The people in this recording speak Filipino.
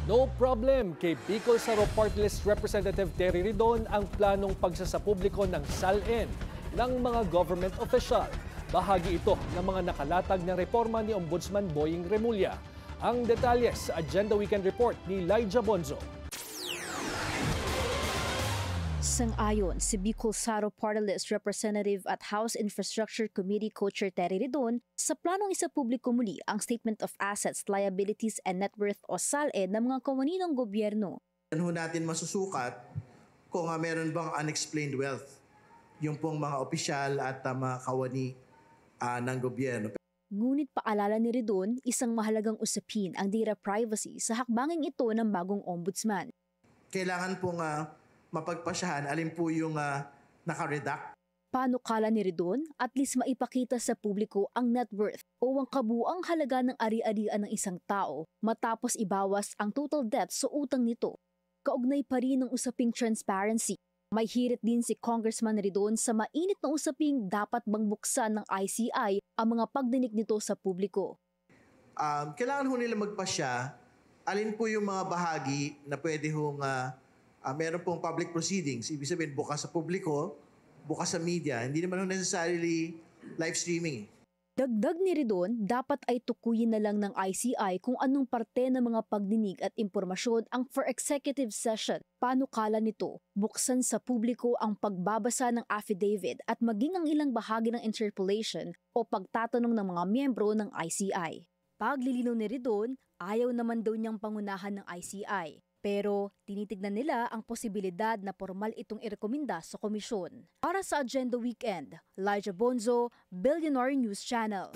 No problem kay Bicol Saro Party List Representative Terry Ridon ang planong pagsasapubliko ng SALN ng mga government official. Bahagi ito ng mga nakalatag na reforma ni Ombudsman Boying Remulla. Ang detalye sa Agenda Weekend Report ni Lyja Bonzo. Sang-ayon si Bicol Saro Party List Representative at House Infrastructure Committee Co-Chair Terry Ridon sa planong isapubliko muli ang Statement of Assets, Liabilities and Net Worth o SALN ng mga kawani ng gobyerno. Ano natin masusukat kung meron bang unexplained wealth yung pong mga opisyal at mga kawani ng gobyerno. Ngunit paalala ni Ridon, isang mahalagang usapin ang data privacy sa hakbangin ito ng bagong ombudsman. Kailangan pong mapagpasyahan alin po yung nakaredact. Panukala ni Ridon, at least maipakita sa publiko ang net worth o ang kabuang halaga ng ari-arian ng isang tao matapos ibawas ang total debt sa utang nito. Kaugnay pa rin ng usaping transparency. May hirit din si Congressman Ridon sa mainit na usaping dapat bang buksan ng ICI ang mga pagdinig nito sa publiko. Kailangan ho nila magpasya alin po yung mga bahagi na pwede hong meron pong public proceedings. Ibig sabihin, bukas sa publiko, bukas sa media. Hindi naman necessarily live streaming. Dagdag ni Ridon, dapat ay tukuyin na lang ng ICI kung anong parte ng mga pagdinig at impormasyon ang for executive session. Panukala nito, buksan sa publiko ang pagbabasa ng affidavit at maging ang ilang bahagi ng interpellation o pagtatanong ng mga miyembro ng ICI. Paglilinaw ni Ridon, ayaw naman daw niyang pangunahan ng ICI. Pero tinitignan nila ang posibilidad na formal itong irekomenda sa komisyon. Para sa Agenda Weekend, Lyja Bonzo, Billionaire News Channel.